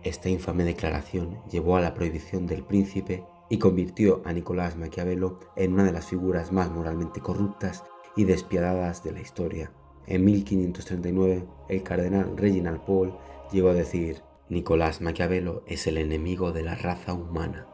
Esta infame declaración llevó a la prohibición del príncipe y convirtió a Nicolás Maquiavelo en una de las figuras más moralmente corruptas y despiadadas de la historia. En 1539, el cardenal Reginald Pole llegó a decir: Nicolás Maquiavelo es el enemigo de la raza humana.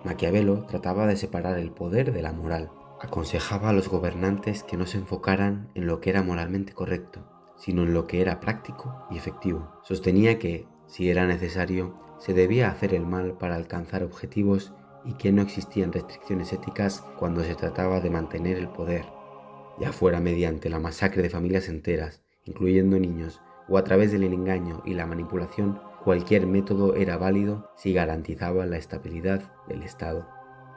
Maquiavelo trataba de separar el poder de la moral. Aconsejaba a los gobernantes que no se enfocaran en lo que era moralmente correcto, sino en lo que era práctico y efectivo. Sostenía que, si era necesario, se debía hacer el mal para alcanzar objetivos y que no existían restricciones éticas cuando se trataba de mantener el poder, ya fuera mediante la masacre de familias enteras, incluyendo niños, o a través del engaño y la manipulación. Cualquier método era válido si garantizaba la estabilidad del Estado.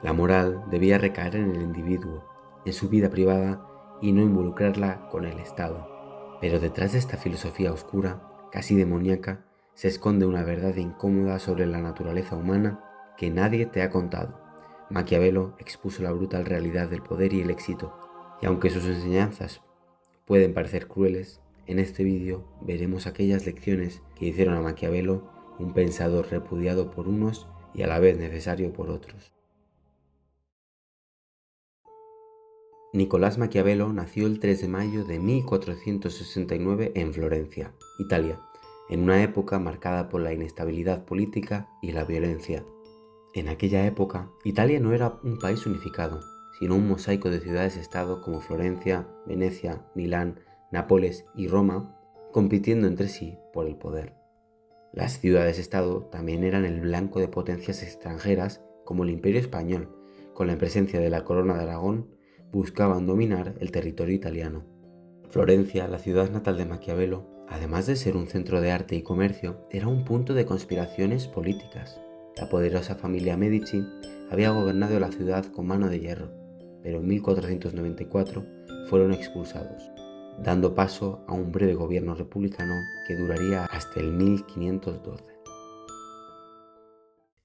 La moral debía recaer en el individuo, en su vida privada, y no involucrarla con el Estado. Pero detrás de esta filosofía oscura, casi demoníaca, se esconde una verdad incómoda sobre la naturaleza humana que nadie te ha contado. Maquiavelo expuso la brutal realidad del poder y el éxito, y aunque sus enseñanzas pueden parecer crueles, en este vídeo veremos aquellas lecciones que hicieron a Maquiavelo un pensador repudiado por unos y a la vez necesario por otros. Nicolás Maquiavelo nació el 3 de mayo de 1469 en Florencia, Italia, en una época marcada por la inestabilidad política y la violencia. En aquella época, Italia no era un país unificado, sino un mosaico de ciudades-estado como Florencia, Venecia, Milán, Nápoles y Roma, compitiendo entre sí por el poder. Las ciudades-estado también eran el blanco de potencias extranjeras como el Imperio Español, con la presencia de la Corona de Aragón, buscaban dominar el territorio italiano. Florencia, la ciudad natal de Maquiavelo, además de ser un centro de arte y comercio, era un punto de conspiraciones políticas. La poderosa familia Medici había gobernado la ciudad con mano de hierro, pero en 1494 fueron expulsados, dando paso a un breve gobierno republicano que duraría hasta el 1512.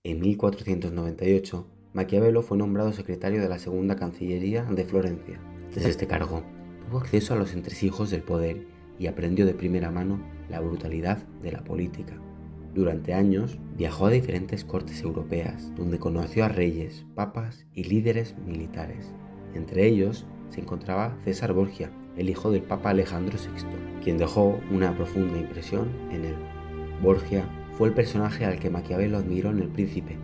En 1498, Maquiavelo fue nombrado secretario de la Segunda Cancillería de Florencia. Desde este cargo, tuvo acceso a los entresijos del poder y aprendió de primera mano la brutalidad de la política. Durante años viajó a diferentes cortes europeas, donde conoció a reyes, papas y líderes militares. Entre ellos se encontraba César Borgia, el hijo del papa Alejandro VI, quien dejó una profunda impresión en él. Borgia fue el personaje al que Maquiavelo admiró en El Príncipe.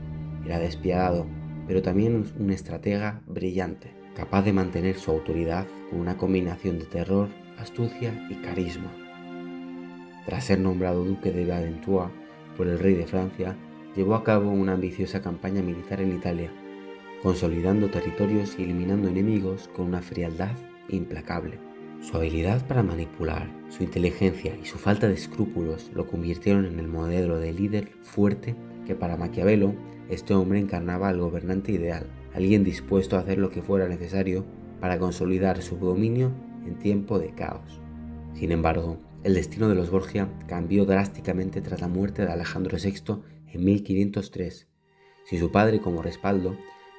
Era despiadado, pero también un estratega brillante, capaz de mantener su autoridad con una combinación de terror, astucia y carisma. Tras ser nombrado duque de Valentúa por el rey de Francia, llevó a cabo una ambiciosa campaña militar en Italia, consolidando territorios y eliminando enemigos con una frialdad implacable. Su habilidad para manipular, su inteligencia y su falta de escrúpulos lo convirtieron en el modelo de líder fuerte que para Maquiavelo este hombre encarnaba al gobernante ideal, alguien dispuesto a hacer lo que fuera necesario para consolidar su dominio en tiempo de caos. Sin embargo, el destino de los Borgia cambió drásticamente tras la muerte de Alejandro VI en 1503. Sin su padre como respaldo,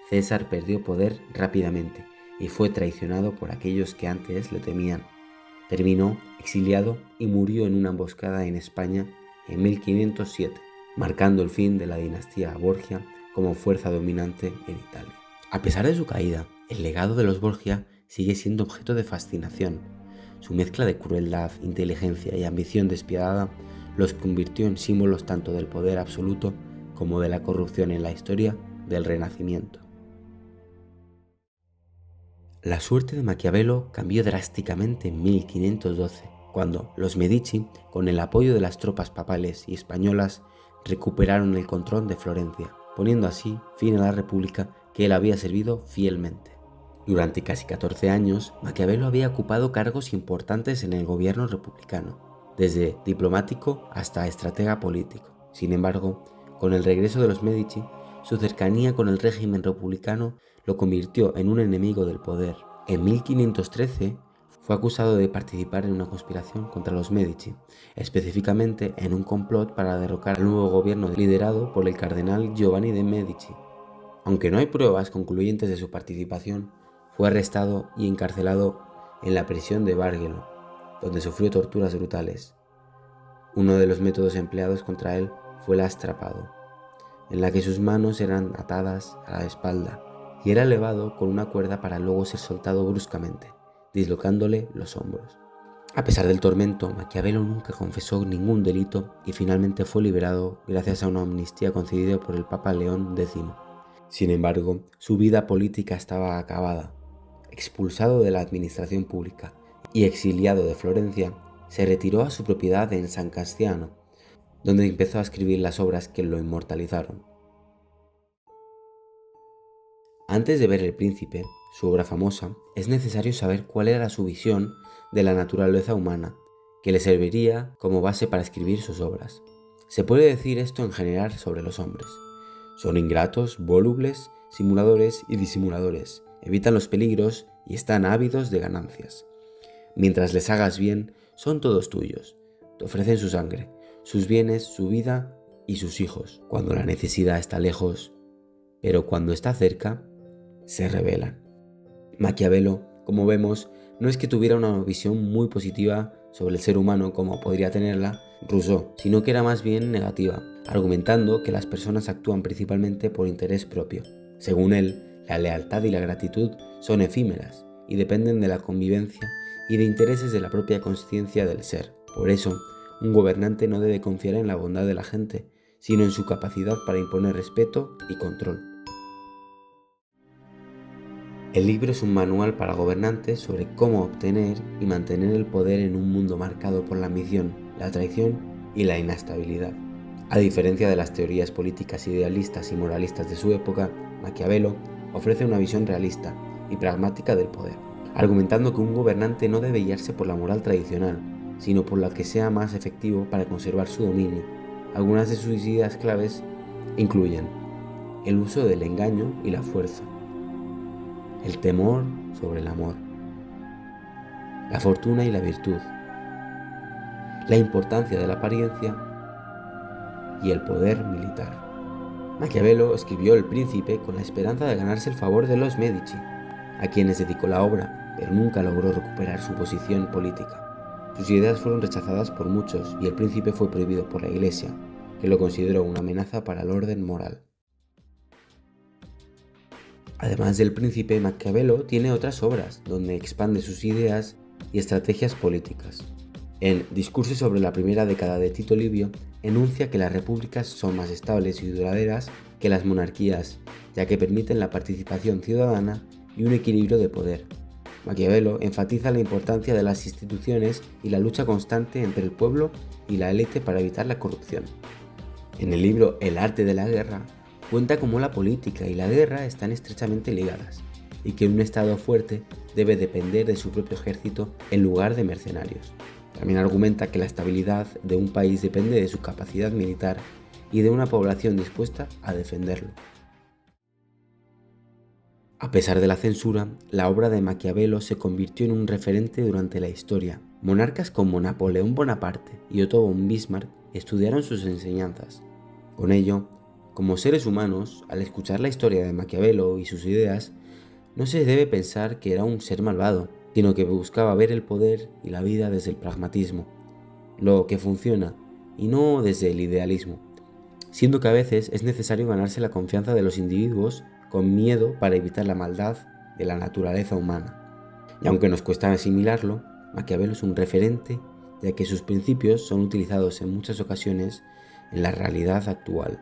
César perdió poder rápidamente y fue traicionado por aquellos que antes le temían. Terminó exiliado y murió en una emboscada en España en 1507, marcando el fin de la dinastía Borgia como fuerza dominante en Italia. A pesar de su caída, el legado de los Borgia sigue siendo objeto de fascinación. Su mezcla de crueldad, inteligencia y ambición despiadada los convirtió en símbolos tanto del poder absoluto como de la corrupción en la historia del Renacimiento. La suerte de Maquiavelo cambió drásticamente en 1512, cuando los Medici, con el apoyo de las tropas papales y españolas, recuperaron el control de Florencia, poniendo así fin a la república que él había servido fielmente. Durante casi 14 años, Maquiavelo había ocupado cargos importantes en el gobierno republicano, desde diplomático hasta estratega político. Sin embargo, con el regreso de los Medici, su cercanía con el régimen republicano lo convirtió en un enemigo del poder. En 1513 fue acusado de participar en una conspiración contra los Medici, específicamente en un complot para derrocar al nuevo gobierno liderado por el cardenal Giovanni de Medici. Aunque no hay pruebas concluyentes de su participación, fue arrestado y encarcelado en la prisión de Bargello, donde sufrió torturas brutales. Uno de los métodos empleados contra él fue el astrapado, en la que sus manos eran atadas a la espalda y era elevado con una cuerda para luego ser soltado bruscamente, dislocándole los hombros. A pesar del tormento, Maquiavelo nunca confesó ningún delito y finalmente fue liberado gracias a una amnistía concedida por el Papa León X. Sin embargo, su vida política estaba acabada. Expulsado de la administración pública y exiliado de Florencia, se retiró a su propiedad en San Casciano, donde empezó a escribir las obras que lo inmortalizaron. Antes de ver El Príncipe, su obra famosa, es necesario saber cuál era su visión de la naturaleza humana, que le serviría como base para escribir sus obras. Se puede decir esto en general sobre los hombres. Son ingratos, volubles, simuladores y disimuladores, evitan los peligros y están ávidos de ganancias. Mientras les hagas bien, son todos tuyos, te ofrecen su sangre, sus bienes, su vida y sus hijos, cuando la necesidad está lejos, pero cuando está cerca, se rebelan. Maquiavelo, como vemos, no es que tuviera una visión muy positiva sobre el ser humano como podría tenerla Rousseau, sino que era más bien negativa, argumentando que las personas actúan principalmente por interés propio. Según él, la lealtad y la gratitud son efímeras y dependen de la convivencia y de intereses de la propia conciencia del ser. Por eso, un gobernante no debe confiar en la bondad de la gente, sino en su capacidad para imponer respeto y control. El libro es un manual para gobernantes sobre cómo obtener y mantener el poder en un mundo marcado por la ambición, la traición y la inestabilidad. A diferencia de las teorías políticas idealistas y moralistas de su época, Maquiavelo ofrece una visión realista y pragmática del poder, argumentando que un gobernante no debe guiarse por la moral tradicional, sino por la que sea más efectivo para conservar su dominio. Algunas de sus ideas claves incluyen el uso del engaño y la fuerza, el temor sobre el amor, la fortuna y la virtud, la importancia de la apariencia y el poder militar. Maquiavelo escribió El Príncipe con la esperanza de ganarse el favor de los Medici, a quienes dedicó la obra, pero nunca logró recuperar su posición política. Sus ideas fueron rechazadas por muchos y El Príncipe fue prohibido por la Iglesia, que lo consideró una amenaza para el orden moral. Además del Príncipe, Maquiavelo tiene otras obras donde expande sus ideas y estrategias políticas. En Discurso sobre la primera década de Tito Livio, enuncia que las repúblicas son más estables y duraderas que las monarquías, ya que permiten la participación ciudadana y un equilibrio de poder. Maquiavelo enfatiza la importancia de las instituciones y la lucha constante entre el pueblo y la élite para evitar la corrupción. En el libro El arte de la guerra, cuenta cómo la política y la guerra están estrechamente ligadas y que un Estado fuerte debe depender de su propio ejército en lugar de mercenarios. También argumenta que la estabilidad de un país depende de su capacidad militar y de una población dispuesta a defenderlo. A pesar de la censura, la obra de Maquiavelo se convirtió en un referente durante la historia. Monarcas como Napoleón Bonaparte y Otto von Bismarck estudiaron sus enseñanzas. Con ello, como seres humanos, al escuchar la historia de Maquiavelo y sus ideas, no se debe pensar que era un ser malvado, sino que buscaba ver el poder y la vida desde el pragmatismo, lo que funciona, y no desde el idealismo, siendo que a veces es necesario ganarse la confianza de los individuos con miedo para evitar la maldad de la naturaleza humana. Y aunque nos cuesta asimilarlo, Maquiavelo es un referente, ya que sus principios son utilizados en muchas ocasiones en la realidad actual.